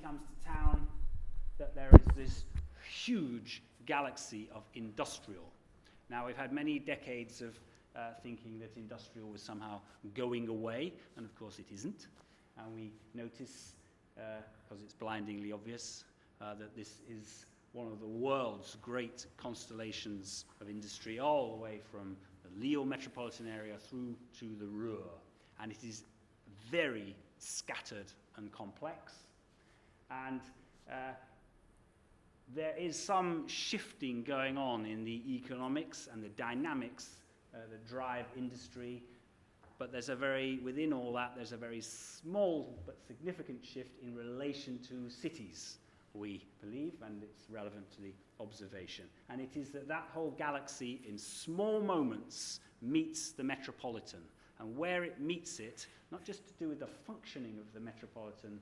comes to town, that there is this huge galaxy of industrial. Now, we've had many decades of thinking that industrial was somehow going away, and of course it isn't. And we notice, because it's blindingly obvious, that this is one of the world's great constellations of industry, all the way from the Lyon metropolitan area through to the Ruhr. And it is very scattered and complex. And there is some shifting going on in the economics and the dynamics that drive industry, but within all that, there's a very small but significant shift in relation to cities, we believe, and it's relevant to the observation. And it is that whole galaxy in small moments meets the metropolitan, and where it meets it, not just to do with the functioning of the metropolitan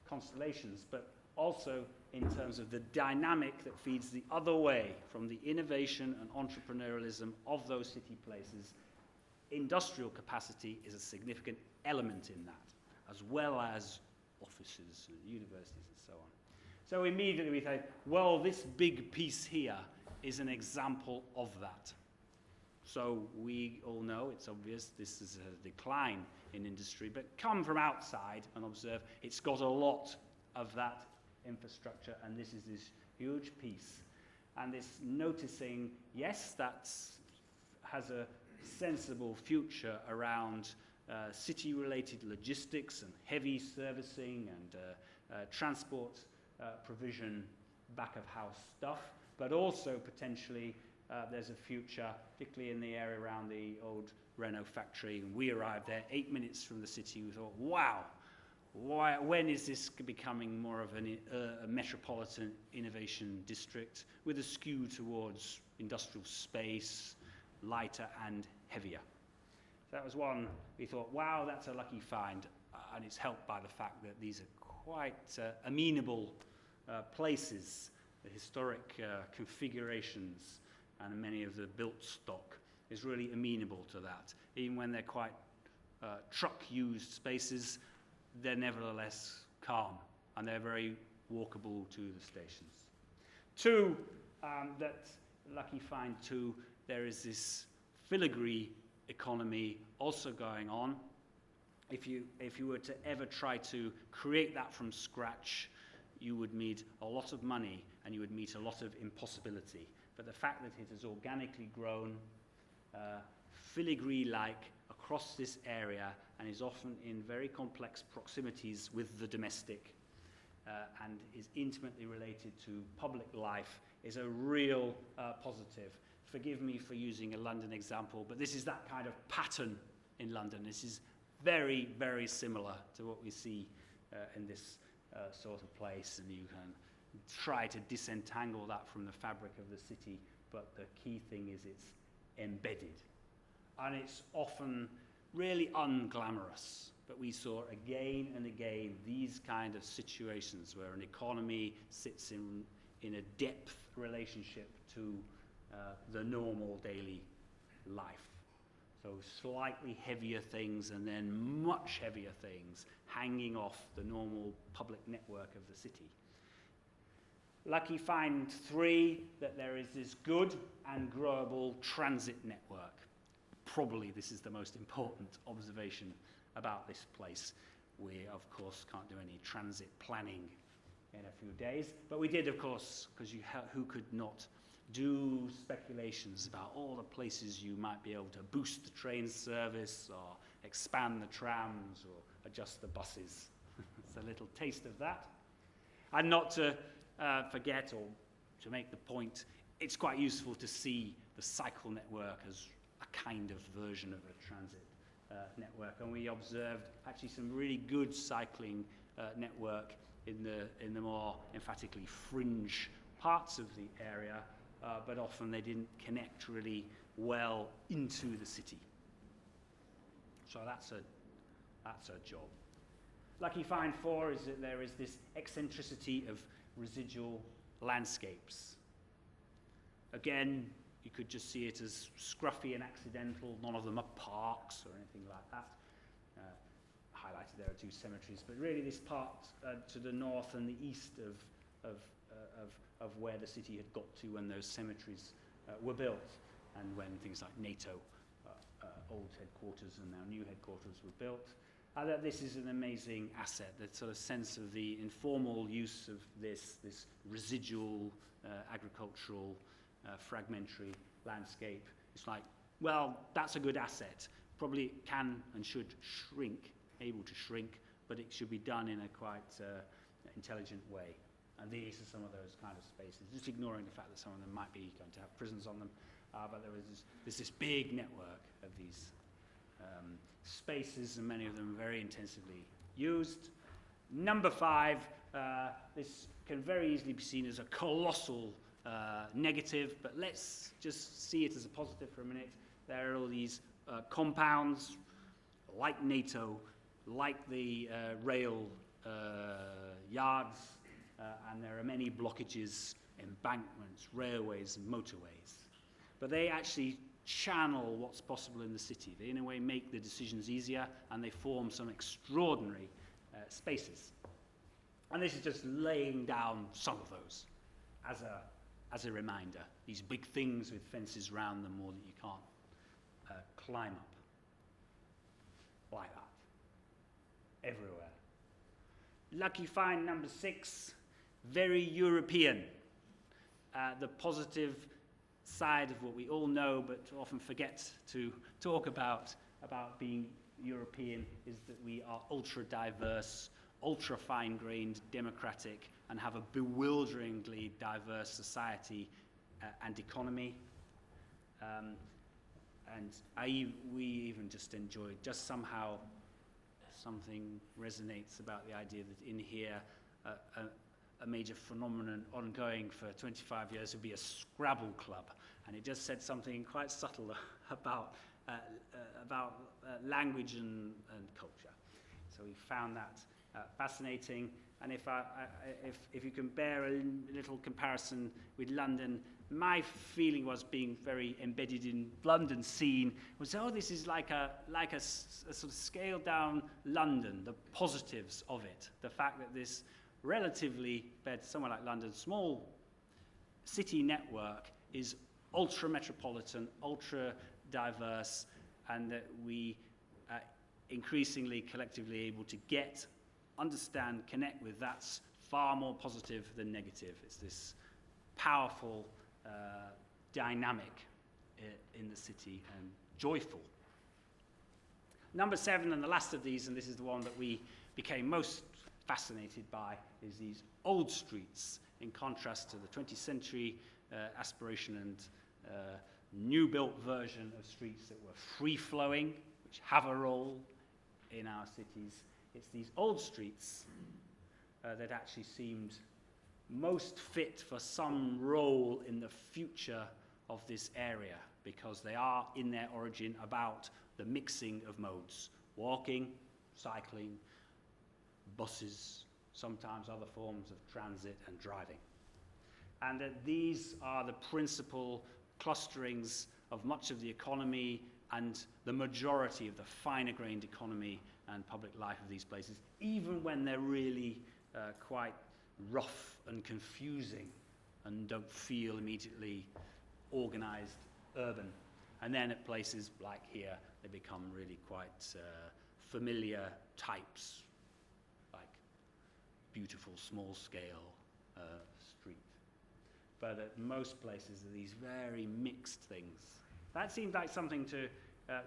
constellations, but also in terms of the dynamic that feeds the other way from the innovation and entrepreneurialism of those city places. Industrial capacity is a significant element in that, as well as offices and universities and so on. So immediately we say, well, this big piece here is an example of that. So we all know, it's obvious, this is a decline in industry, but come from outside and observe, it's got a lot of that infrastructure, and this is this huge piece. And this noticing, yes, that has a sensible future around city-related logistics and heavy servicing and transport provision, back-of-house stuff, but also potentially there's a future, particularly in the area around the old Renault factory. We arrived there 8 minutes from the city. We thought, wow, when is this becoming more of a metropolitan innovation district with a skew towards industrial space, lighter and heavier? So that was one we thought, wow, that's a lucky find, and it's helped by the fact that these are quite amenable places. The historic configurations and many of the built stock is really amenable to that. Even when they're quite truck-used spaces, they're nevertheless calm, and they're very walkable to the stations. Two, that lucky find too, there is this filigree economy also going on. If you were to ever try to create that from scratch, you would need a lot of money and you would meet a lot of impossibility. But the fact that it has organically grown filigree-like across this area and is often in very complex proximities with the domestic and is intimately related to public life is a real positive. Forgive me for using a London example, but this is that kind of pattern in London. This is very, very similar to what we see in this sort of place, and you can try to disentangle that from the fabric of the city, but the key thing is it's embedded. And it's often really unglamorous, but we saw again and again these kind of situations where an economy sits in a depth relationship to the normal daily life. So slightly heavier things and then much heavier things hanging off the normal public network of the city. Lucky find 3, that there is this good and growable transit network. Probably this is the most important observation about this place. We, of course, can't do any transit planning in a few days, but we did, of course, because who could not do speculations about all the places you might be able to boost the train service or expand the trams or adjust the buses. It's a little taste of that. And not to forget, or to make the point, it's quite useful to see the cycle network as a kind of version of a transit network. And we observed actually some really good cycling network in the more emphatically fringe parts of the area, but often they didn't connect really well into the city. So that's a job. Lucky find 4 is that there is this eccentricity of residual landscapes. Again, you could just see it as scruffy and accidental. None of them are parks or anything like that. highlighted there are two cemeteries, but really this part to the north and the east of where the city had got to when those cemeteries were built, and when things like NATO, old headquarters and now new headquarters were built. That this is an amazing asset, that sort of sense of the informal use of this residual agricultural fragmentary landscape. It's like, well, that's a good asset. Probably can and should shrink, able to shrink, but it should be done in a quite intelligent way. And these are some of those kind of spaces, just ignoring the fact that some of them might be going to have prisons on them, but there's this big network of these spaces, and many of them very intensively used. Number 5, this can very easily be seen as a colossal negative, but let's just see it as a positive for a minute. There are all these compounds, like NATO, like the rail yards, and there are many blockages, embankments, railways, and motorways. But they actually channel what's possible in the city. They, in a way, make the decisions easier, and they form some extraordinary spaces. And this is just laying down some of those as a reminder. These big things with fences around them, or that you can't climb up. Like that. Everywhere. Lucky find number 6, very European. The positive side of what we all know but often forget to talk about being European is that we are ultra diverse, ultra fine-grained, democratic, and have a bewilderingly diverse society and economy. And we even just enjoyed, just somehow something resonates about the idea that in here a major phenomenon ongoing for 25 years would be a Scrabble club, and it just said something quite subtle about language and culture. So we found that fascinating, and if you can bear a little comparison with London, my feeling was, being very embedded in London scene, was, oh, this is like a sort of scaled down London, the positives of it, the fact that this relatively, compared to somewhere like London, small city network is ultra metropolitan, ultra diverse, and that we are increasingly collectively able to understand, connect with, that's far more positive than negative. It's this powerful dynamic in the city, and joyful. Number 7, and the last of these, and this is the one that we became most fascinated by, is these old streets, in contrast to the 20th century aspiration and new built version of streets that were free-flowing, which have a role in our cities. It's these old streets that actually seemed most fit for some role in the future of this area, because they are, in their origin, about the mixing of modes: walking, cycling, buses, sometimes other forms of transit, and driving. And that these are the principal clusterings of much of the economy and the majority of the finer-grained economy and public life of these places, even when they're really quite rough and confusing and don't feel immediately organized urban. And then at places like here, they become really quite familiar types, like beautiful small-scale street. But at most places are these very mixed things. That seemed like something to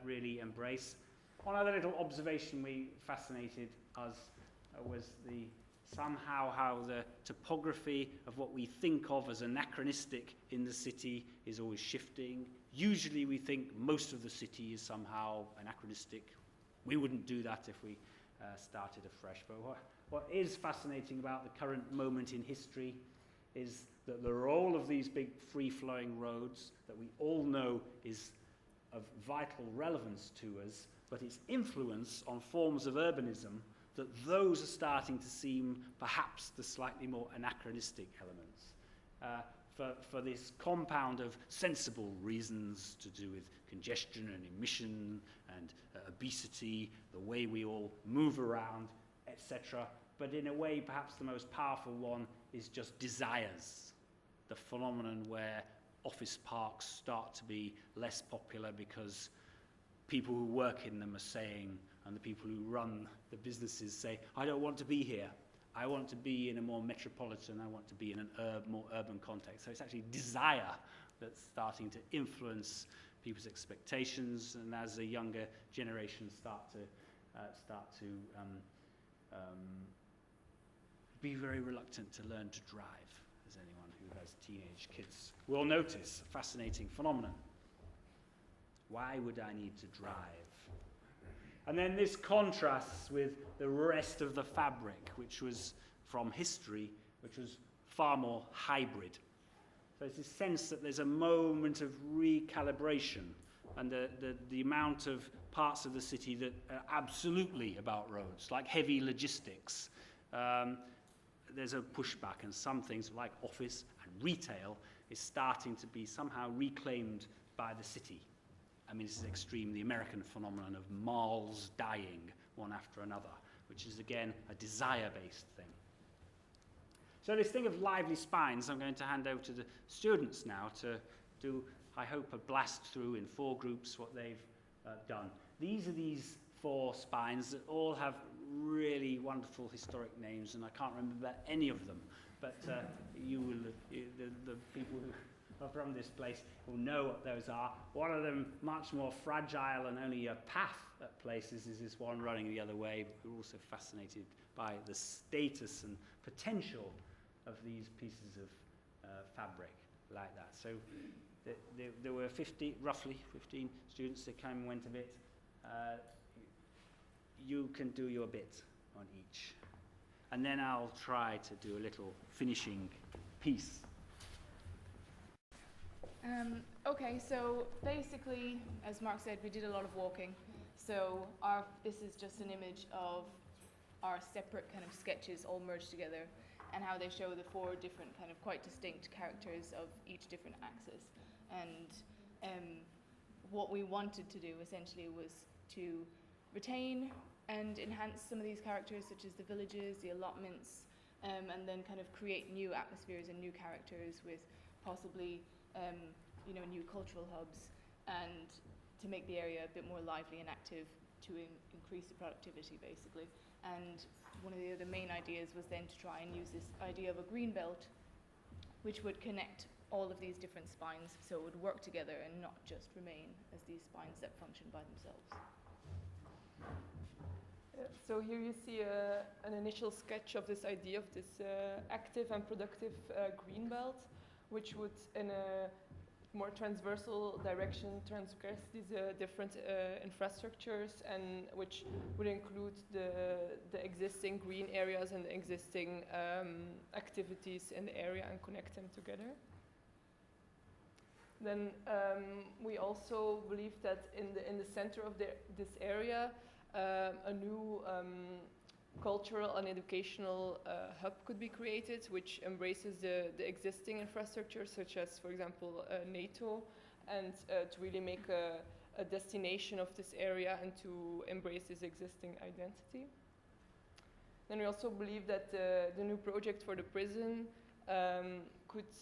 really embrace. One other little observation we fascinated us was somehow how the topography of what we think of as anachronistic in the city is always shifting. Usually we think most of the city is somehow anachronistic. We wouldn't do that if we started afresh. But what is fascinating about the current moment in history is that the role of these big free-flowing roads that we all know is of vital relevance to us, but its influence on forms of urbanism, that those are starting to seem perhaps the slightly more anachronistic elements. for this compound of sensible reasons to do with congestion and emission and obesity, the way we all move around, etc. But in a way, perhaps the most powerful one is just desires, the phenomenon where office parks start to be less popular because people who work in them are saying, and the people who run the businesses say, I don't want to be here. I want to be in a more metropolitan, I want to be in a more urban context. So it's actually desire that's starting to influence people's expectations, and as the younger generations start to be very reluctant to learn to drive, as anyone who has teenage kids will notice. A fascinating phenomenon. Why would I need to drive? And then this contrasts with the rest of the fabric, which was from history, which was far more hybrid. So it's this sense that there's a moment of recalibration, and the amount of parts of the city that are absolutely about roads, like heavy logistics. There's a pushback, and some things like office and retail is starting to be somehow reclaimed by the city. I mean, this is extreme, the American phenomenon of malls dying one after another, which is, again, a desire-based thing. So this thing of lively spines, I'm going to hand over to the students now to do, I hope, a blast through in 4 groups what they've done. These are these 4 spines that all have really wonderful historic names, and I can't remember any of them, but you will, the people who are from this place will know what those are. One of them, much more fragile and only a path at places, is this one running the other way. We're also fascinated by the status and potential of these pieces of fabric like that. So there were roughly 15 students that came and went a bit. You can do your bit on each. And then I'll try to do a little finishing piece. Okay, so basically, as Mark said, we did a lot of walking. So this is just an image of our separate kind of sketches all merged together, and how they show the 4 different kind of quite distinct characters of each different axis. And what we wanted to do essentially was to retain and enhance some of these characters, such as the villages, the allotments, and then kind of create new atmospheres and new characters with possibly new cultural hubs, and to make the area a bit more lively and active to increase the productivity, basically. And one of the other main ideas was then to try and use this idea of a green belt, which would connect all of these different spines, so it would work together and not just remain as these spines that function by themselves. So here you see an initial sketch of this idea of this active and productive green belt, which would, in a more transversal direction, transgress these different infrastructures, and which would include the existing green areas and the existing activities in the area and connect them together. Then we also believe that in the center of this area, a new cultural and educational hub could be created, which embraces the existing infrastructure, such as, for example, NATO, and to really make a destination of this area and to embrace this existing identity. Then we also believe that the new project for the prison could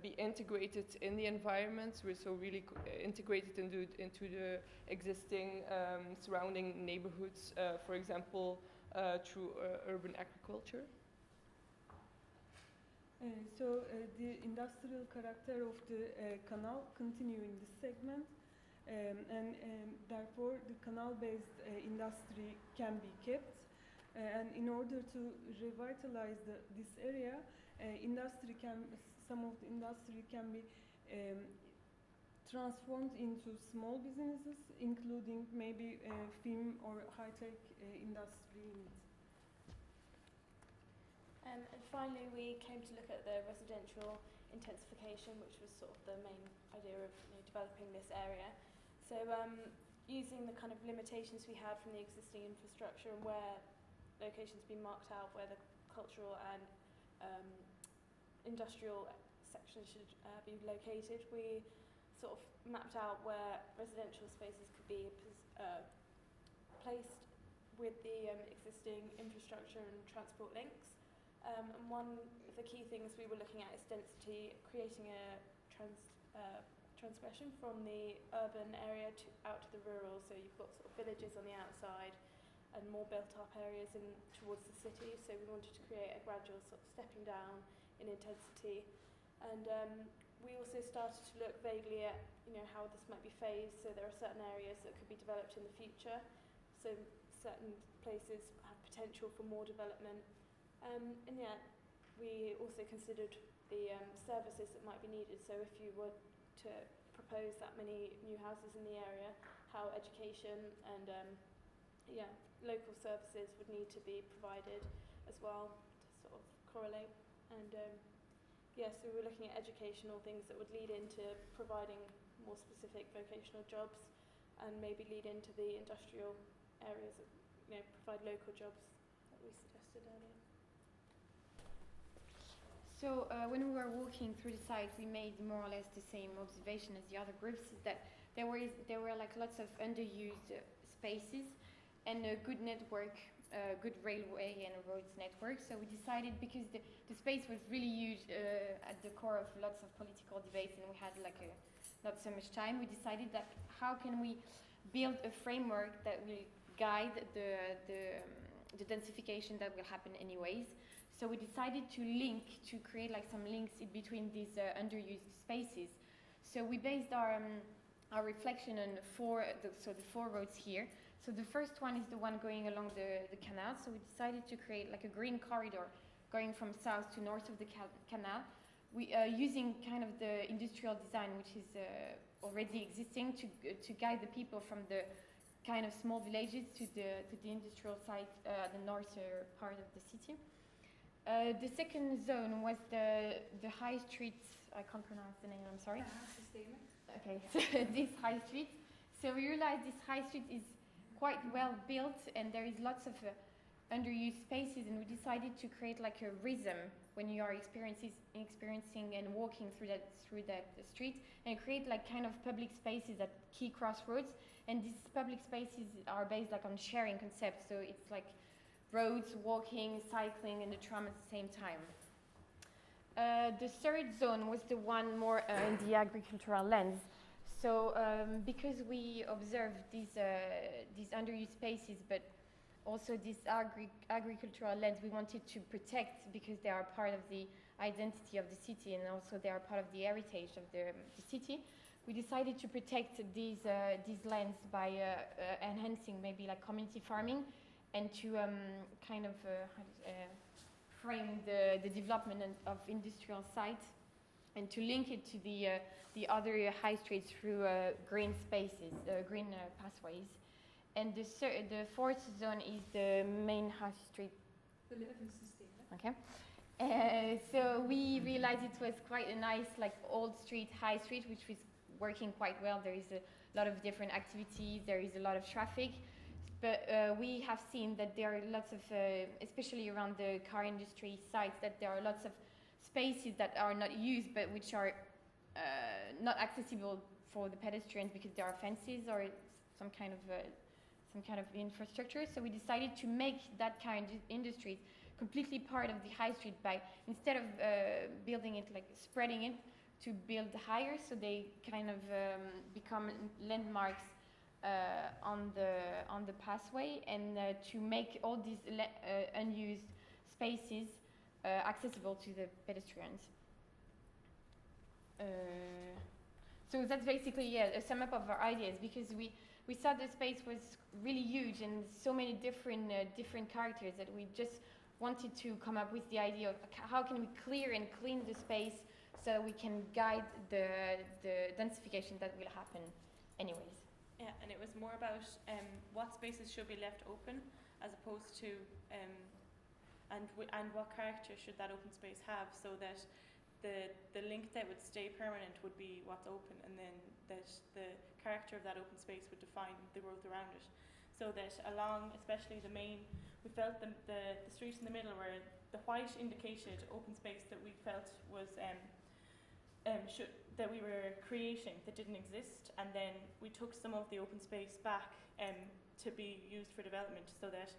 be integrated in the environment, so really integrated into the existing surrounding neighborhoods, for example, through urban agriculture. The industrial character of the canal continue in this segment, and therefore the canal-based industry can be kept. And in order to revitalize this area, some of the industry can be transformed into small businesses, including maybe film or high-tech industry. And finally, we came to look at the residential intensification, which was sort of the main idea of developing this area. So using the kind of limitations we had from the existing infrastructure and where locations have been marked out, where the cultural and industrial section should be located, we sort of mapped out where residential spaces could be placed with the existing infrastructure and transport links. And one of the key things we were looking at is density, creating a transgression from the urban area out to the rural. So you've got sort of villages on the outside and more built-up areas towards the city. So we wanted to create a gradual sort of stepping down in intensity. And we also started to look vaguely at, how this might be phased. So there are certain areas that could be developed in the future. So certain places have potential for more development. And yeah, we also considered the services that might be needed. So if you were to propose that many new houses in the area, how education and local services would need to be provided as well to sort of correlate. And so we were looking at educational things that would lead into providing more specific vocational jobs and maybe lead into the industrial areas that provide local jobs that we suggested earlier. So when we were walking through the site, we made more or less the same observation as the other groups, is that there were like lots of underused spaces and a good network, good railway and roads network. So we decided, because the space was really huge at the core of lots of political debates, and we had not so much time, we decided that how can we build a framework that will guide the densification that will happen anyways. So we decided to create some links in between these underused spaces. So we based our reflection on the four roads here. So the first one is the one going along the canal. So we decided to create a green corridor going from south to north of the canal. We using kind of the industrial design which is already existing to guide the people from the kind of small villages to the industrial site, the north part of the city. The second zone was the high streets. I can't pronounce the name, I'm sorry. Okay, so this high street. So we realized this high street is quite well built and there is lots of underused spaces, and we decided to create a rhythm when you are experiencing and walking through that street, and create kind of public spaces at key crossroads. And these public spaces are based on sharing concepts. So it's roads, walking, cycling, and the tram at the same time. The third zone was the one more in the agricultural lens. So because we observed these underused spaces, but also this agricultural lens we wanted to protect, because they are part of the identity of the city and also they are part of the heritage of the city. We decided to protect these lands by enhancing maybe community farming, and to frame the development of industrial sites, and to link it to the other high streets through green spaces, green pathways. And the fourth zone is the main high street. The living system. Okay. So we realized it was quite a nice old street, high street, which was working quite well. There is a lot of different activities, there is a lot of traffic. But we have seen that there are lots of, especially around the car industry sites, that there are lots of spaces that are not used, but which are not accessible for the pedestrians because there are fences or some kind of infrastructure. So we decided to make that kind of industries completely part of the high street by, instead of building it spreading it, to build higher, so they kind of become landmarks on the pathway, and to make all these unused spaces accessible to the pedestrians. So that's basically a sum up of our ideas, because we saw the space was really huge and so many different characters that we just wanted to come up with the idea of how can we clear and clean the space so we can guide the densification that will happen anyways. Yeah, and it was more about what spaces should be left open, as opposed to and what character should that open space have, so that the link that would stay permanent would be what's open, and then that the character of that open space would define the growth around it. So that along, especially the main, we felt the street in the middle where the white indicated open space that we felt was that we were creating that didn't exist, and then we took some of the open space back to be used for development, so that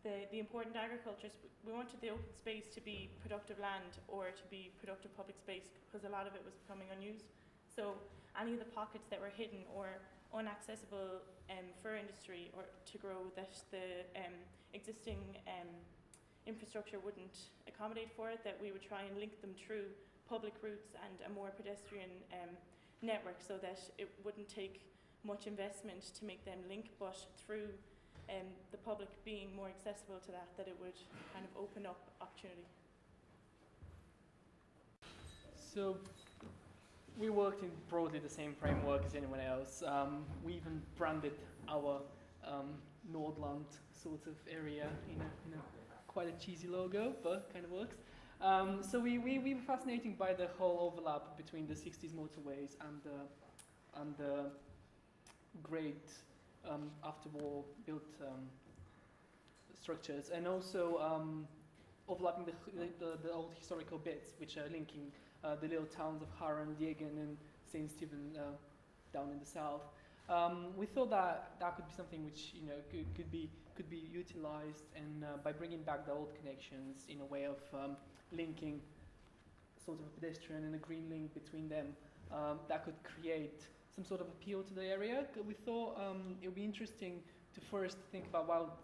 the important agriculture, we wanted the open space to be productive land or to be productive public space, because a lot of it was becoming unused. So any of the pockets that were hidden or unaccessible for industry or to grow, that the existing infrastructure wouldn't accommodate for it, that we would try and link them through public routes and a more pedestrian network, so that it wouldn't take much investment to make them link, but through the public being more accessible to that, that it would kind of open up opportunity. So we worked in broadly the same framework as anyone else. We even branded our Noordrand sort of area in a quite a cheesy logo, but kind of works. So we were fascinated by the whole overlap between the 60s motorways and the great after-war built structures, and also overlapping the old historical bits, which are linking the little towns of Haren, Degen, and St. Stephen down in the south. We thought that could be something which could be utilized, and by bringing back the old connections in a way of linking sort of a pedestrian and a green link between them, that could create some sort of appeal to the area. We thought it would be interesting to first think about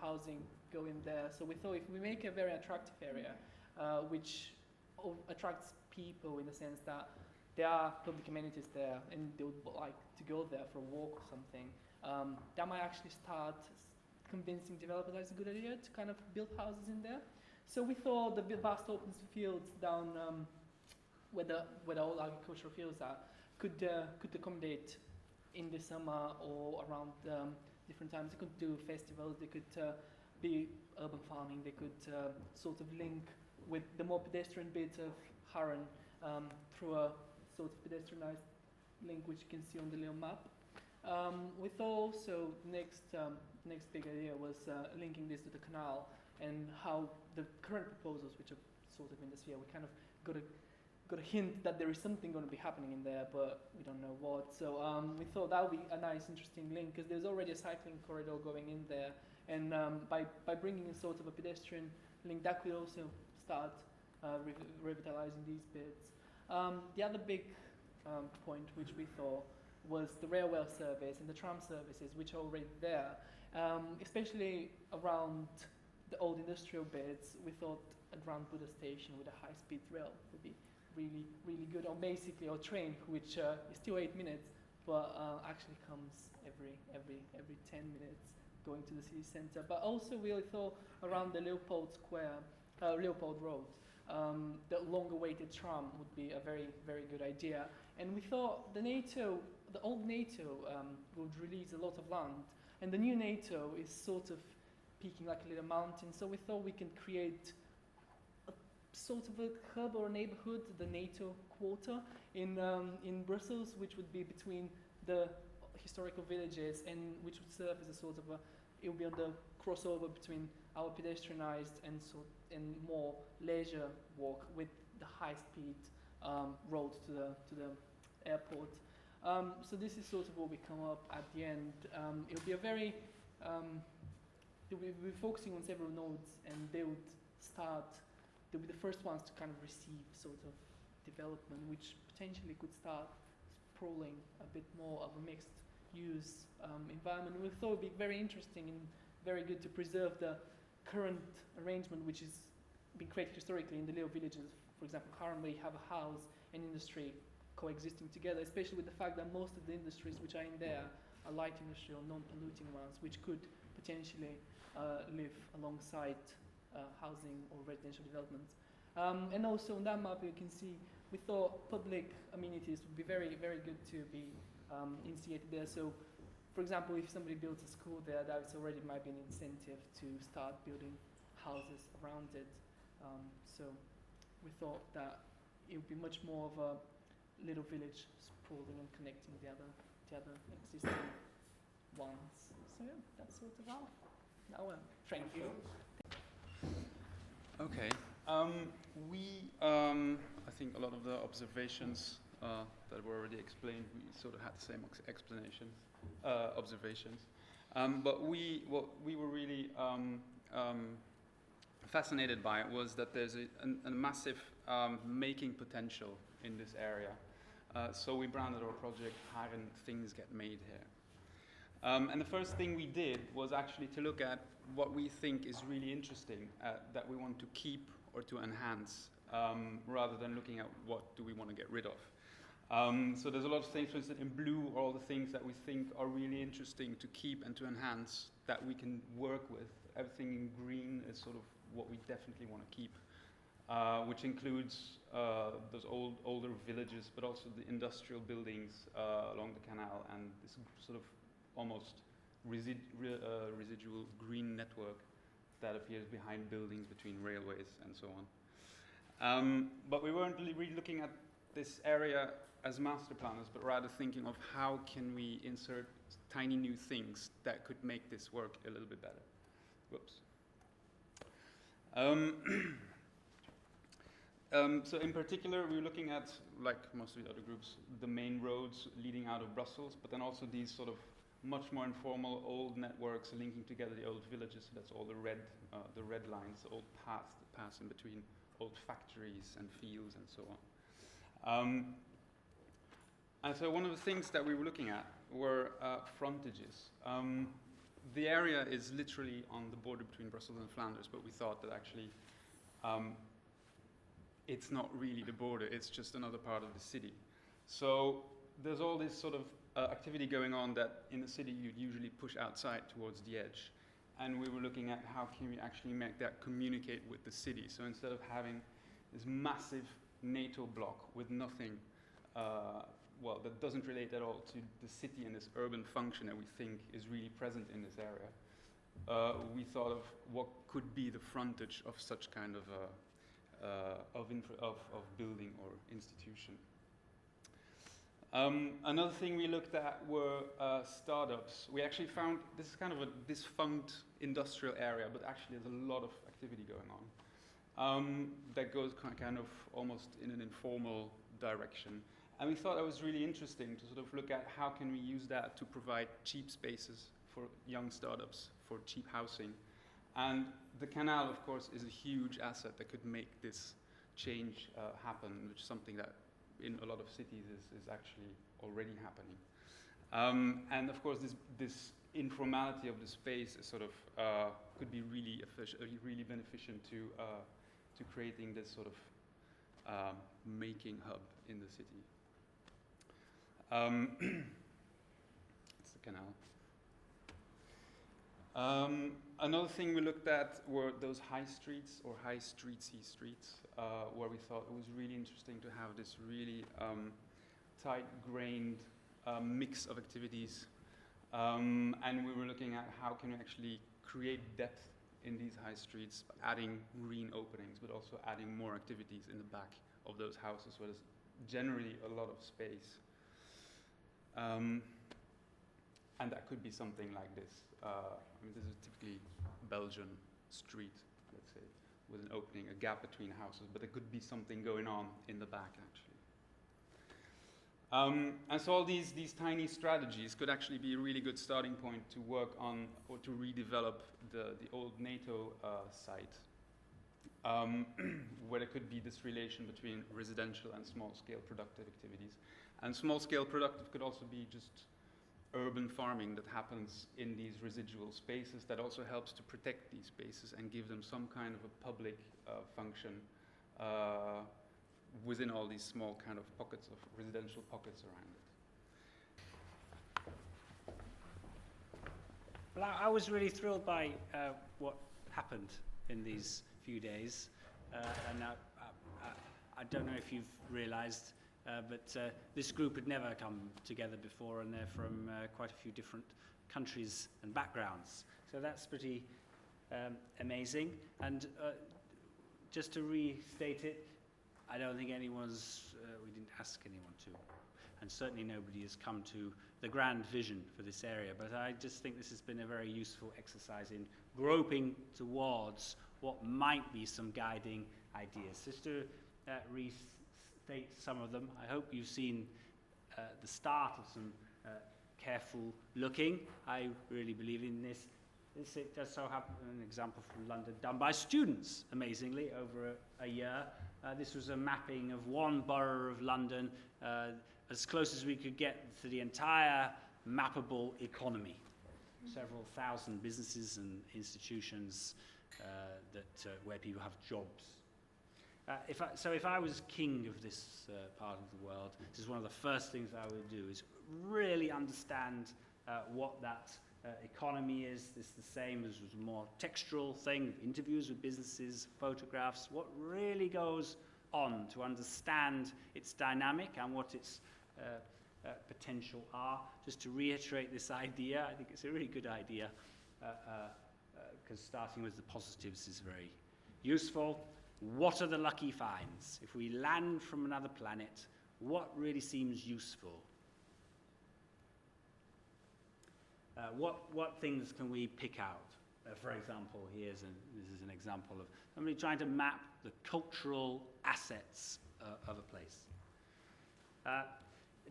housing going there. So we thought if we make a very attractive area, which attracts people in the sense that there are public amenities there and they would like to go there for a walk or something, that might actually start convincing developers that it's a good idea to kind of build houses in there. So we thought the vast open fields down where the old agricultural fields are could accommodate in the summer or around different times. They could do festivals, they could be urban farming, they could sort of link with the more pedestrian bit of Haren through a sort of pedestrianized link, which you can see on the little map. We thought also next big idea was linking this to the canal, and how the current proposals, which are sort of in the sphere, we kind of got a hint that there is something going to be happening in there, but we don't know what. So we thought that would be a nice, interesting link, because there's already a cycling corridor going in there, and by bringing a sort of a pedestrian link, that could also start revitalizing these bits. The other big point which we thought was the railway service and the tram services, which are already there, especially around the old industrial bits. We thought a Grand Buddha station with a high-speed rail would be really, really good, or basically a train, which is still 8 minutes, but actually comes every 10 minutes going to the city centre. But also we thought around the Leopold Road, the long-awaited tram would be a very, very good idea. And we thought the old NATO would release a lot of land, and the new NATO is sort of peaking like a little mountain. So we thought we can create a sort of a hub or a neighborhood, the NATO quarter in Brussels, which would be between the historical villages, and which would serve as a sort of it would be on the crossover between our pedestrianized and more leisure walk with the high-speed road to the airport. So this is sort of what we come up at the end. It'll be a very we'll be focusing on several nodes, and they'll be the first ones to kind of receive sort of development, which potentially could start sprawling a bit more of a mixed use environment. We thought it would be very interesting and very good to preserve the current arrangement, which has been created historically in the little villages. For example, currently you have a house and industry coexisting together, especially with the fact that most of the industries which are in there are light industry or non-polluting ones, which could potentially live alongside housing or residential developments. And also on that map you can see we thought public amenities would be very, very good to be instigated there. So for example, if somebody builds a school there, that already might be an incentive to start building houses around it. So we thought that it would be much more of a little village sprawling and connecting the other existing ones. So yeah, that's sort of all. Now thank you. Okay. I think a lot of the observations that were already explained, we sort of had the same observations. But what we were really fascinated by was that there's a massive making potential in this area. So we branded our project Haren Things Get Made Here. And the first thing we did was actually to look at what we think is really interesting that we want to keep or to enhance, rather than looking at what do we want to get rid of. So there's a lot of things, for instance, in blue are all the things that we think are really interesting to keep and to enhance that we can work with. Everything in green is sort of what we definitely want to keep, which includes those older villages, but also the industrial buildings along the canal and this sort of almost residual green network that appears behind buildings between railways and so on. But we weren't really looking at this area as master planners, but rather thinking of how can we insert tiny new things that could make this work a little bit better. Whoops. So in particular, we were looking at, like most of the other groups, the main roads leading out of Brussels, but then also these sort of much more informal old networks linking together the old villages. So that's all the red lines, the old paths that pass in between old factories and fields and so on. And so one of the things that we were looking at were frontages. The area is literally on the border between Brussels and Flanders, but we thought that actually it's not really the border, it's just another part of the city. So there's all this sort of activity going on that in the city you'd usually push outside towards the edge. And we were looking at how can we actually make that communicate with the city. So instead of having this massive NATO block with nothing, that doesn't relate at all to the city and this urban function that we think is really present in this area, we thought of what could be the frontage of such kind of building or institution. Another thing we looked at were startups. We actually found this is kind of a defunct industrial area, but actually there's a lot of activity going on that goes kind of almost in an informal direction. And we thought it was really interesting to sort of look at how can we use that to provide cheap spaces for young startups, for cheap housing. And the canal, of course, is a huge asset that could make this change happen, which is something that in a lot of cities is actually already happening. And of course, this informality of the space is sort of could be really beneficent to creating this sort of making hub in the city. It's the canal. Another thing we looked at were those high streets or high streetsy streets, where we thought it was really interesting to have this really tight-grained mix of activities. And we were looking at how can we actually create depth in these high streets, adding green openings, but also adding more activities in the back of those houses where there's generally a lot of space. And that could be something like this. This is a typically Belgian street, let's say, with an opening, a gap between houses, but there could be something going on in the back, actually. And so all these tiny strategies could actually be a really good starting point to work on or to redevelop the old NATO site, where there could be this relation between residential and small-scale productive activities. And small-scale productive could also be just urban farming that happens in these residual spaces that also helps to protect these spaces and give them some kind of a public function within all these small kind of pockets of residential pockets around it. Well, I was really thrilled by what happened in these few days. And I don't know if you've realized, but this group had never come together before, and they're from quite a few different countries and backgrounds. So that's pretty amazing. And just to restate it, I don't think we didn't ask anyone to. And certainly nobody has come to the grand vision for this area. But I just think this has been a very useful exercise in groping towards what might be some guiding ideas. Just to restate state some of them. I hope you've seen the start of some careful looking. I really believe in this. This it does so happen an example from London done by students, amazingly, over a year. This was a mapping of one borough of London, as close as we could get to the entire mappable economy. Several thousand businesses and institutions where people have jobs. If I was king of this part of the world, this is one of the first things I would do, is really understand what that economy is. This is the same as a more textual thing, interviews with businesses, photographs, what really goes on to understand its dynamic and what its potential are. Just to reiterate this idea, I think it's a really good idea, because starting with the positives is very useful. What are the lucky finds? If we land from another planet, what really seems useful? What things can we pick out? For example, this is an example of somebody trying to map the cultural assets of a place.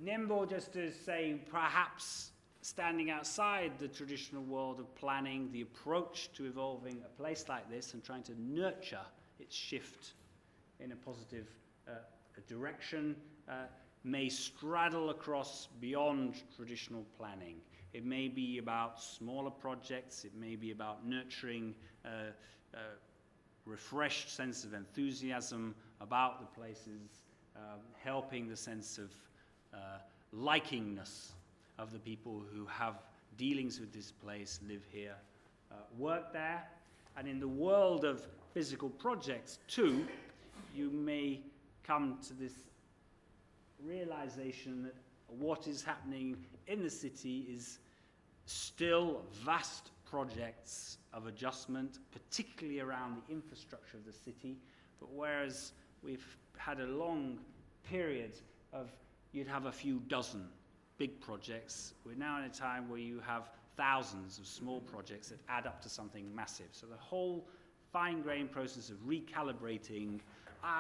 Nembo, just to say, perhaps standing outside the traditional world of planning, the approach to evolving a place like this and trying to nurture its shift in a positive direction may straddle across beyond traditional planning. It may be about smaller projects, it may be about nurturing a refreshed sense of enthusiasm about the places, helping the sense of likingness of the people who have dealings with this place, live here, work there. And in the world of physical projects too, you may come to this realization that what is happening in the city is still vast projects of adjustment, particularly around the infrastructure of the city. But whereas we've had a long period of you'd have a few dozen big projects, we're now in a time where you have thousands of small projects that add up to something massive. So the whole fine-grained process of recalibrating,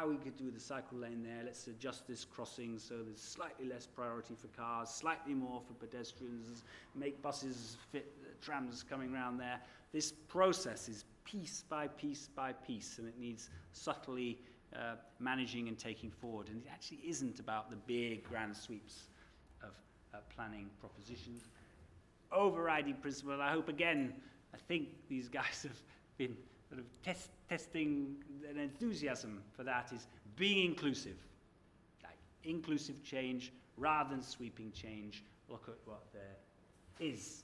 we could do the cycle lane there, let's adjust this crossing so there's slightly less priority for cars, slightly more for pedestrians, make buses fit trams coming around there. This process is piece by piece by piece, and it needs subtly managing and taking forward. And it actually isn't about the big grand sweeps of planning propositions. Overriding principle, I hope again, I think these guys have been sort of testing an enthusiasm for that, is being inclusive. Like inclusive change rather than sweeping change. Look at what there is.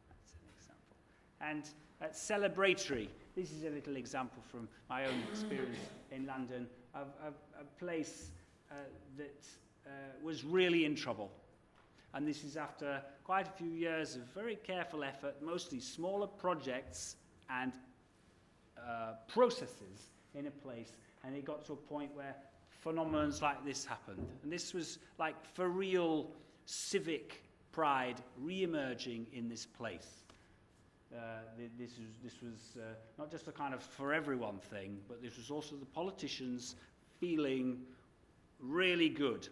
That's an example. And celebratory. This is a little example from my own experience in London of a place that was really in trouble. And this is after quite a few years of very careful effort, mostly smaller projects and processes in a place, and it got to a point where phenomena like this happened. And this was like for real civic pride re-emerging in this place. This was not just a kind of for everyone thing, but this was also the politicians feeling really good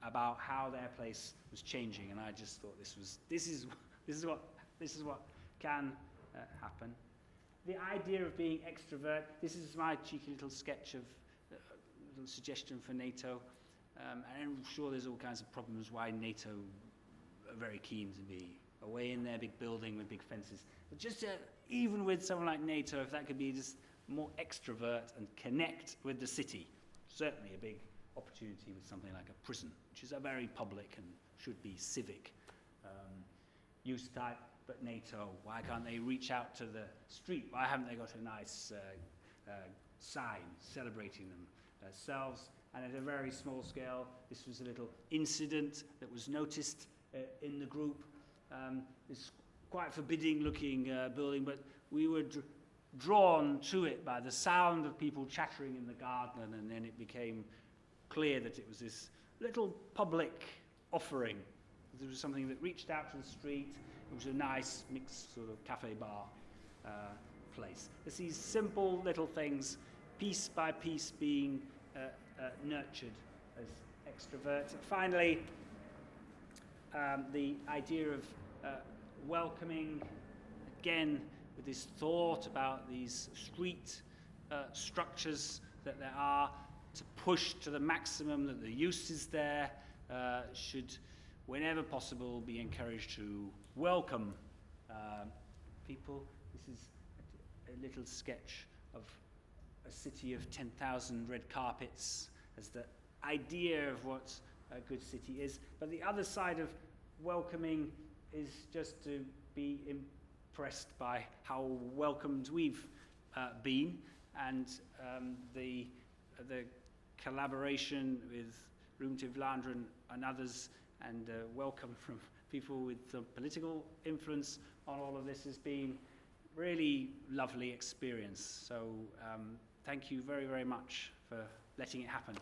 about how their place was changing, and I just thought this is what can happen. The idea of being extrovert. This is my cheeky little sketch of little suggestion for NATO. And I'm sure there's all kinds of problems why NATO are very keen to be away in their big building with big fences. But just even with someone like NATO, if that could be just more extrovert and connect with the city, certainly a big opportunity with something like a prison, which is a very public and should be civic use type. But NATO, why can't they reach out to the street? Why haven't they got a nice sign celebrating themselves? And at a very small scale, this was a little incident that was noticed in the group. This quite forbidding looking building, but we were drawn to it by the sound of people chattering in the garden, and then it became clear that it was this little public offering. There was something that reached out to the street. It was a nice mixed sort of cafe bar place. It's these simple little things, piece by piece, being nurtured as extroverts. Finally, the idea of welcoming, again, with this thought about these street structures that there are, to push to the maximum that the use is there, should, whenever possible, be encouraged to welcome people. This is a little sketch of a city of 10,000 red carpets as the idea of what a good city is. But the other side of welcoming is just to be impressed by how welcomed we've been, and the collaboration with Ruimte Vlaanderen and others, and welcome from people with some political influence on all of this has been really lovely experience. So thank you very, very much for letting it happen.